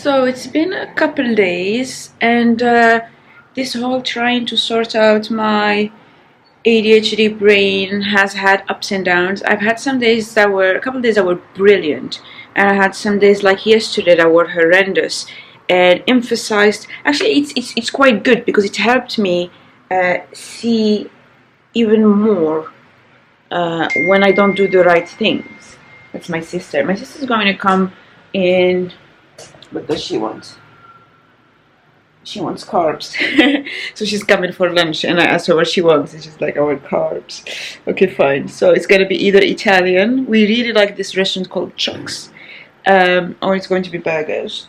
So it's been a couple days, and this whole trying to sort out my ADHD brain has had ups and downs. I've had some days that were, a couple days that were brilliant, and I had some days like yesterday that were horrendous and emphasized. Actually, it's quite good because it helped me see even more when I don't do the right things. That's my sister. My sister's going to come in. What does she want? She wants carbs. So she's coming for lunch, and I asked her what she wants, and she's like, I want carbs. Okay, fine. So it's going to be either Italian. We really like this restaurant called Chuck's. Or it's going to be burgers.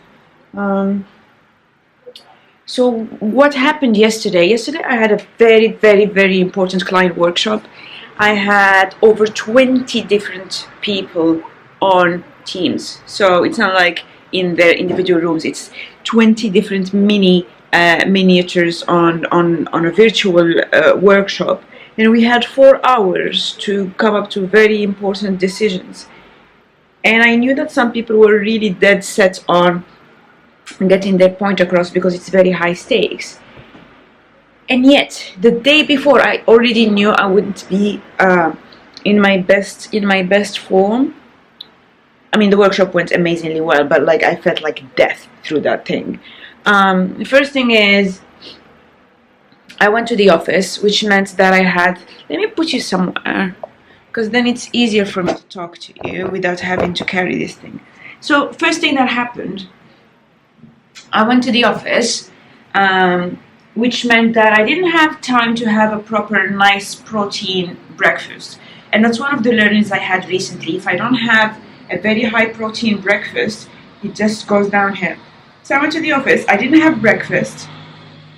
So what happened yesterday? Yesterday I had a very important client workshop. I had over 20 different people on Teams. So it's not like in their individual rooms. It's 20 different miniatures on a virtual workshop. And we had 4 hours to come up to very important decisions. And I knew that some people were really dead set on getting their point across because it's very high stakes. And yet, the day before, I already knew I wouldn't be in my best form. I mean, the workshop went amazingly well, but like I felt like death through that thing. The first thing is, I went to the office, which meant that I had. Let me put you somewhere, because then it's easier for me to talk to you without having to carry this thing. So, first thing that happened, I went to the office, which meant that I didn't have time to have a proper, nice protein breakfast. And that's one of the learnings I had recently. If I don't have a very high protein breakfast, it just goes downhill. So I went to the office. I didn't have breakfast.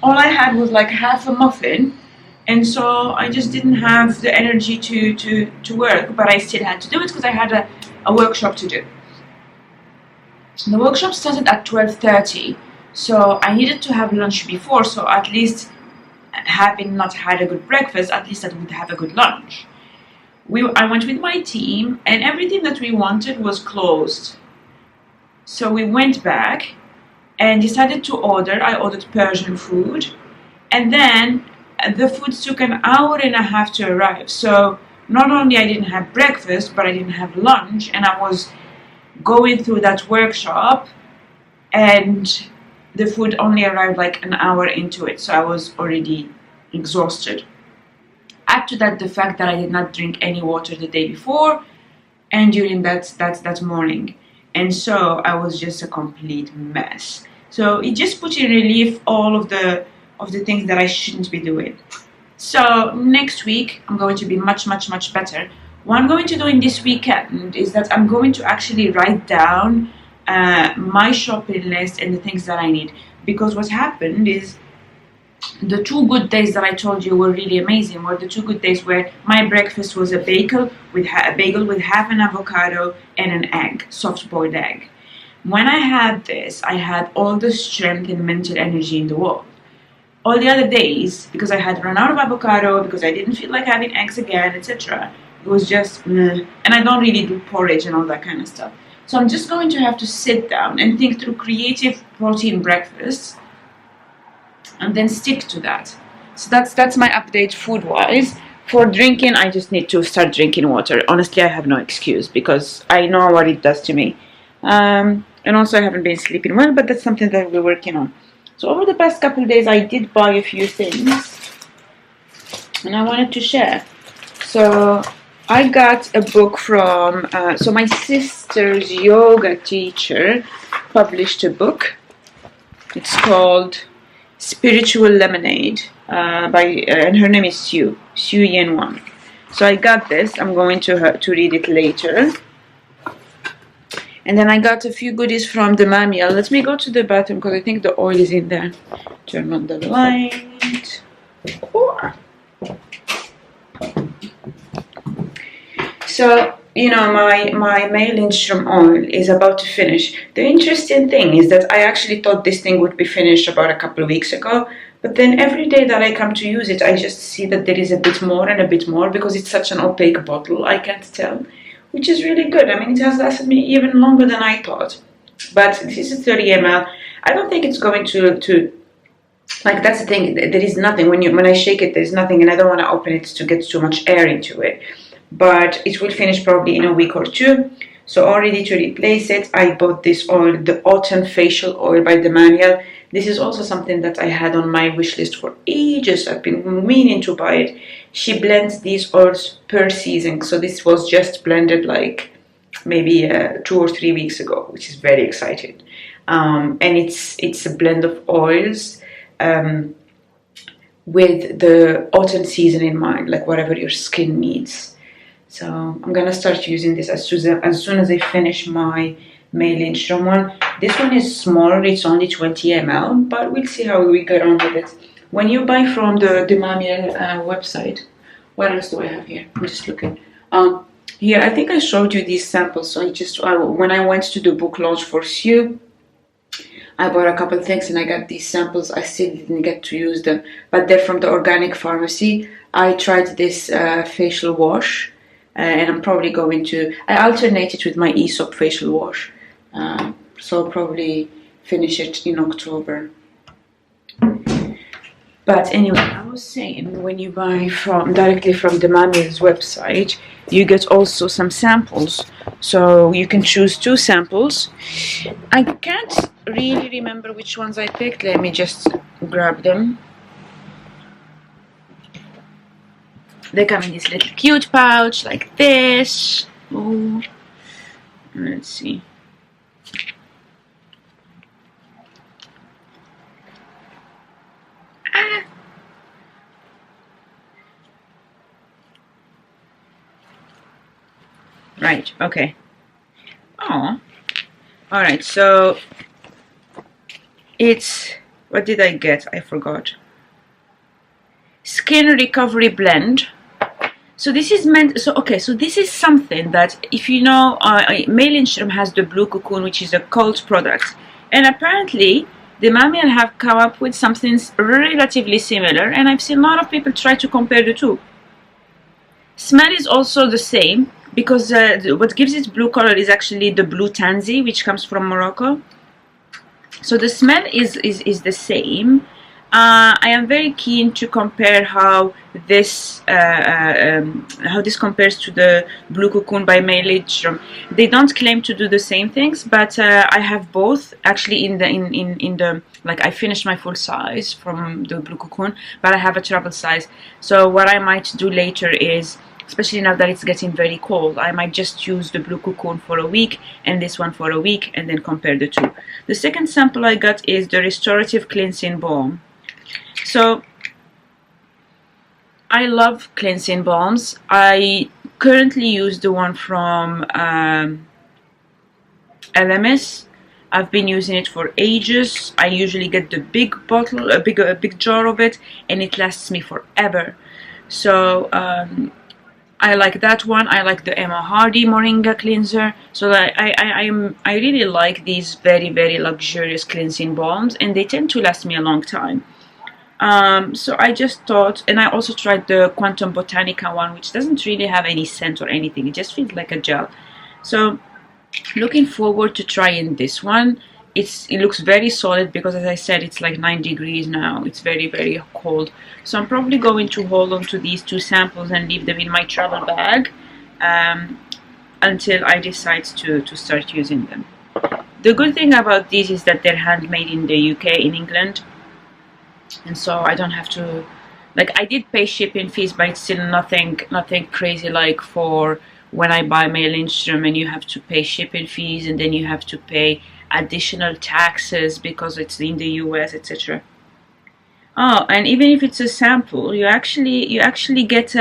All I had was like half a muffin. And so I just didn't have the energy to work. But I still had to do it because I had a workshop to do. The workshop started at 12:30, so I needed to have lunch before, so at least having not had a good breakfast, at least I would have a good lunch. I went with my team, and everything that we wanted was closed. So we went back and decided to order. I ordered Persian food, and then the food took an hour and a half to arrive. So not only I didn't have breakfast, but I didn't have lunch, and I was going through that workshop, and the food only arrived like an hour into it, so I was already exhausted. Add to that the fact that I did not drink any water the day before and during that morning, and so I was just a complete mess. So it just puts in relief all of the things that I shouldn't be doing. So next week I'm going to be much better. What I'm going to do in this weekend is that I'm going to actually write down my shopping list and the things that I need. Because what happened is the 2 good days that I told you were really amazing were the 2 good days where my breakfast was a bagel with half an avocado and an egg, soft-boiled egg. When I had this, I had all the strength and mental energy in the world. All the other days, because I had run out of avocado, because I didn't feel like having eggs again, etc., it was just meh. And I don't really do porridge and all that kind of stuff. So I'm just going to have to sit down and think through creative protein breakfasts and then stick to that. So that's my update food-wise. For drinking, I just need to start drinking water. Honestly, I have no excuse because I know what it does to me. And also I haven't been sleeping well, but that's something that we're working on. So over the past couple of days, I did buy a few things and I wanted to share. So I got a book from, so my sister's yoga teacher published a book. It's called Spiritual Lemonade and her name is Sue Yen Wang. So I got this. I'm going to read it later. And then I got a few goodies from the Mamiya. Let me go to the bathroom because I think the oil is in there. Turn on the light. So, you know, my male Lindstrom oil is about to finish. The interesting thing is that I actually thought this thing would be finished about a couple of weeks ago. But then every day that I come to use it, I just see that there is a bit more and a bit more because it's such an opaque bottle, I can't tell. Which is really good. I mean, it has lasted me even longer than I thought. But this is a 30 ml. I don't think it's going to like, that's the thing. There is nothing when I shake it. There's nothing, and I don't want to open it to get too much air into it. But it will finish probably in a week or two. So all ready to replace it. I bought this oil, the Autumn Facial Oil by Demanuel. This is also something that I had on my wish list for ages. I've been meaning to buy it. She blends these oils per season. So this was just blended like maybe 2 or 3 weeks ago, which is very exciting. And it's a blend of oils with the autumn season in mind, like whatever your skin needs. So I'm gonna start using this as soon as I finish my May Lindstrom one. This one is smaller, it's only 20 ml, but we'll see how we get on with it. When you buy from the Demanuel website, what else do I have here? I'm just looking. Here, I think I showed you these samples. So when I went to the book launch for Sue, I bought a couple things and I got these samples. I still didn't get to use them, but they're from the organic pharmacy. I tried this facial wash, and I'm probably going to, I alternate it with my Aesop facial wash. So I'll probably finish it in October. But anyway, I was saying, when you buy directly from the Demanuel's website, you get also some samples. So you can choose 2 samples. I can't really remember which ones I picked. Let me just grab them. They come in this little cute pouch like this. Oh, let's see. Right, okay. Oh, all right, so it's, what did I get? I forgot. Skin Recovery Blend. So this is meant, so okay, so this is something that, if you know, May Lindstrom has the Blue Cocoon, which is a cult product. And apparently, the Demanuel have come up with something relatively similar, and I've seen a lot of people try to compare the two. Smell is also the same, because what gives it blue color is actually the blue tansy, which comes from Morocco. So the smell is the same. I am very keen to compare how this compares to the Blue Cocoon by May Lindstrom. They don't claim to do the same things, but I have both actually in the like, I finished my full size from the Blue Cocoon, but I have a travel size. So what I might do later is, especially now that it's getting very cold, I might just use the Blue Cocoon for a week and this one for a week, and then compare the two. The second sample I got is the Restorative Cleansing Balm. So I love cleansing balms. I currently use the one from LMS. I've been using it for ages. I usually get the big bottle, a big jar of it, and it lasts me forever. So I like that one. I like the Emma Hardy Moringa cleanser. So I really like these very luxurious cleansing balms, and they tend to last me a long time. So I just thought, and I also tried the Quantum Botanica one, which doesn't really have any scent or anything. It just feels like a gel. So looking forward to trying this one. It looks very solid because, as I said, it's like 9 degrees now. It's very cold. So I'm probably going to hold on to these 2 samples and leave them in my travel bag until I decide to start using them. The good thing about these is that they're handmade in the UK, in England. And so I don't have to, like, I did pay shipping fees, but it's still nothing crazy like for when I buy May Lindstrom and you have to pay shipping fees, and then you have to pay additional taxes because it's in the US, etc. Oh, and even if it's a sample, you actually get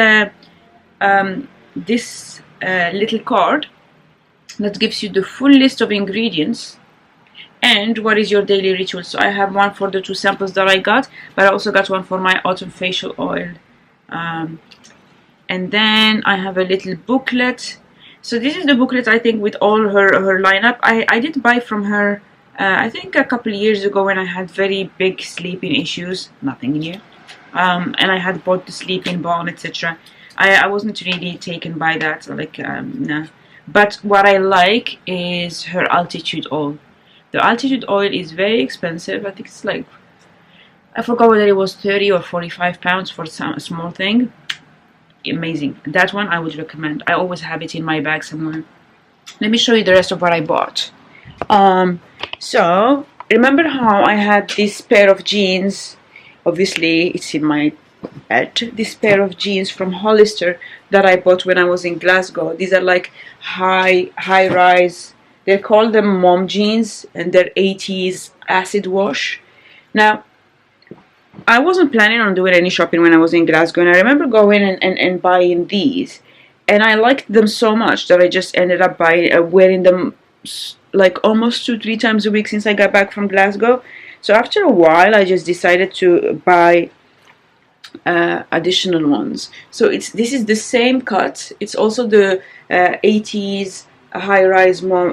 this little card that gives you the full list of ingredients and what is your daily ritual. So I have one for the 2 samples that I got, but I also got one for my autumn facial oil. And then I have a little booklet. So this is the booklet, I think, with all her lineup. I did buy from her, I think a couple of years ago when I had very big sleeping issues. Nothing new. And I had bought the sleeping balm, etc. I wasn't really taken by that, like, nah. But what I like is her altitude oil. The Altitude oil is very expensive. I think it's like, I forgot whether it was 30 or 45 pounds for some small thing. Amazing. That one I would recommend. I always have it in my bag somewhere. Let me show you the rest of what I bought. So remember how I had this pair of jeans? Obviously it's in my bed. This pair of jeans from Hollister that I bought when I was in Glasgow. These are like high rise. They call them mom jeans, and they're 80s acid wash. Now I wasn't planning on doing any shopping when I was in Glasgow, and I remember going and buying these, and I liked them so much that I just ended up wearing them like almost 2-3 times a week since I got back from Glasgow. So after a while I just decided to buy additional ones. So this is the same cut. It's also the 80s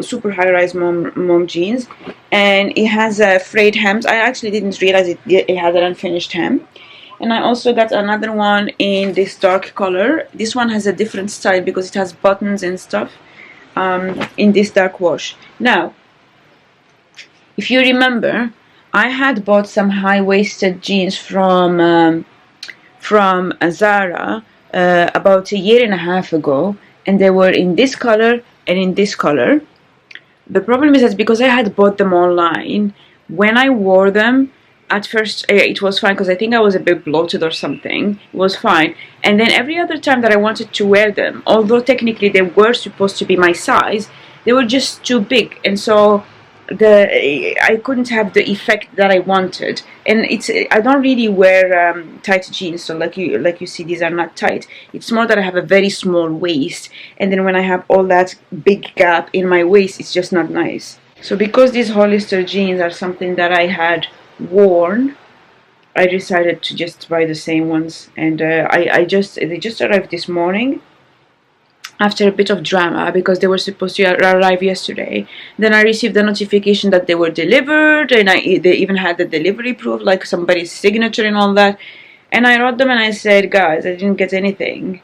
super high-rise mom jeans, and it has frayed hems. I actually didn't realize it had an unfinished hem. And I also got another one in this dark color. This one has a different style because it has buttons and stuff, in this dark wash. Now, if you remember, I had bought some high-waisted jeans from Zara about 1.5 years ago, and they were in this color and in this color. The problem is that because I had bought them online, when I wore them, at first it was fine because I think I was a bit bloated or something. It was fine. And then every other time that I wanted to wear them, although technically they were supposed to be my size, they were just too big, and so I couldn't have the effect that I wanted. And I don't really wear tight jeans, so like you see, these are not tight. It's more that I have a very small waist, and then when I have all that big gap in my waist, it's just not nice. So because these Hollister jeans are something that I had worn, I decided to just buy the same ones, and they just arrived this morning after a bit of drama because they were supposed to arrive yesterday. Then I received the notification that they were delivered, and they even had the delivery proof, like somebody's signature and all that. And I wrote them and I said, guys, I didn't get anything.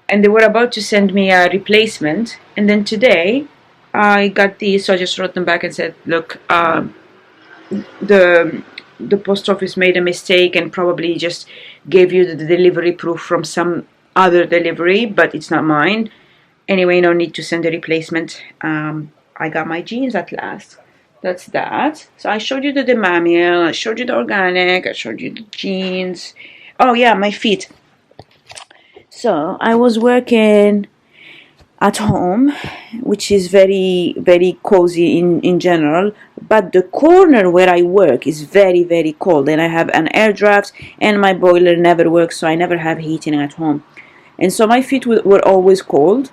And they were about to send me a replacement. And then today I got these, so I just wrote them back and said, look, the post office made a mistake and probably just gave you the delivery proof from some other delivery, but it's not mine. Anyway, no need to send a replacement. I got my jeans at last. That's that. So I showed you the Demamiel, I showed you the organic, I showed you the jeans. Oh yeah, my feet. So I was working at home, which is very, very cozy in general, but the corner where I work is very, very cold, and I have an air draft, and my boiler never works, so I never have heating at home. And so my feet were always cold.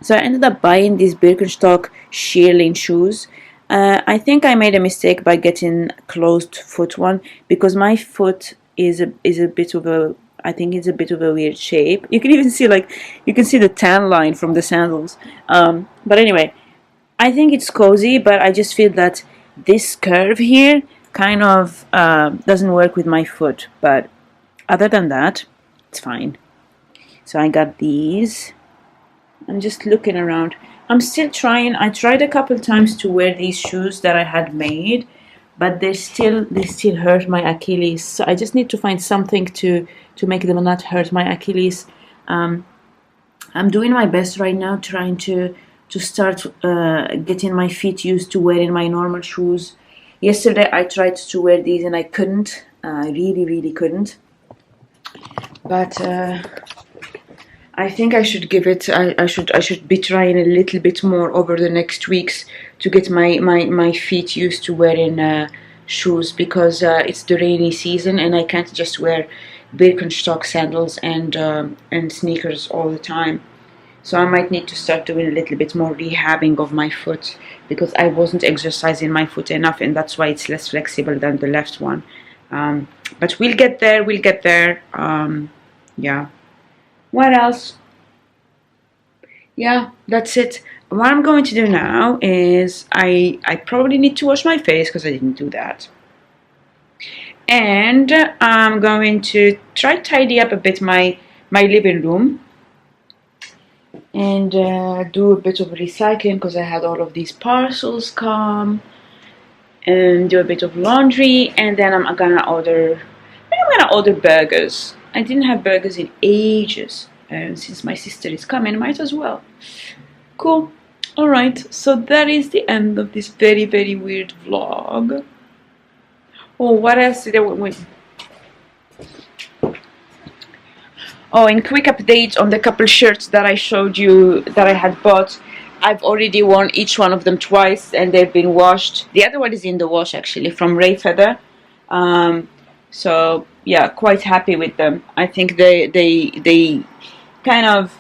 So I ended up buying these Birkenstock shearling shoes. I think I made a mistake by getting closed foot one, because my foot is a bit of a, I think it's a bit of a weird shape. You can even see, like, you can see the tan line from the sandals. But anyway, I think it's cozy, but I just feel that this curve here kind of doesn't work with my foot. But other than that, it's fine. So I got these. I'm just looking around. I'm still trying. I tried a couple times to wear these shoes that I had made, but they still hurt my Achilles. So I just need to find something to make them not hurt my Achilles. I'm doing my best right now, trying to start getting my feet used to wearing my normal shoes. Yesterday I tried to wear these and I couldn't. I really couldn't. But I think I should give it. I should be trying a little bit more over the next weeks to get my feet used to wearing shoes, because it's the rainy season and I can't just wear Birkenstock sandals and sneakers all the time. So I might need to start doing a little bit more rehabbing of my foot, because I wasn't exercising my foot enough, and that's why it's less flexible than the left one. But we'll get there. We'll get there. Yeah. What else? Yeah, that's it. What I'm going to do now is I probably need to wash my face because I didn't do that. And I'm going to try to tidy up a bit my living room. and do a bit of recycling because I had all of these parcels come, and do a bit of laundry, and then I'm gonna order burgers. I didn't have burgers in ages, and since my sister is coming, might as well. Cool. Alright, so that is the end of this very, very weird vlog. Oh, what else did I want? Oh, and quick update on the couple shirts that I showed you that I had bought. I've already worn each one of them twice and they've been washed. The other one is in the wash actually, from Ray Feather. So yeah, quite happy with them. I think they kind of,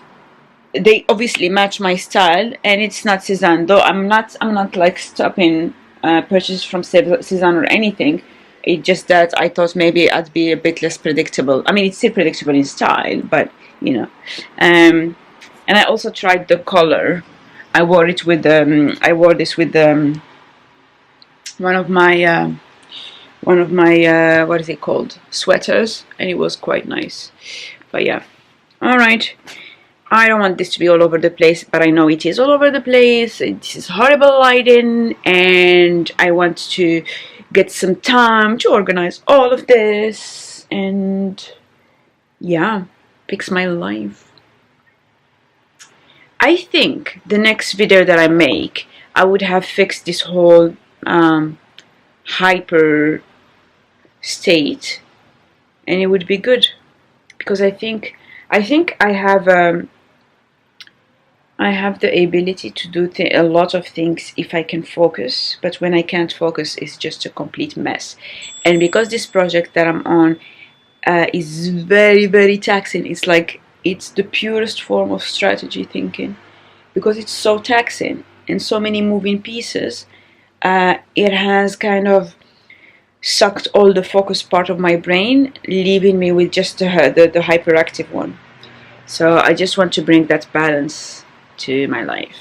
they obviously match my style, and it's not Cezanne, though I'm not like stopping purchases from Cezanne or anything. It's just that I thought maybe I'd be a bit less predictable. I mean, it's still predictable in style, but you know. And I also tried the color. I wore it with I wore this with one of my what is it called, sweaters, and it was quite nice. But yeah, all right. I don't want this to be all over the place, but I know it is all over the place. This is horrible lighting, and I want to get some time to organize all of this and yeah, fix my life. I think the next video that I make, I would have fixed this whole hyper state, and it would be good, because I think I have the ability to do a lot of things if I can focus, but when I can't focus, it's just a complete mess. And because this project that I'm on is very, very taxing, it's like it's the purest form of strategy thinking, because it's so taxing and so many moving pieces. It has kind of sucked all the focus part of my brain, leaving me with just the hyperactive one. So I just want to bring that balance to my life.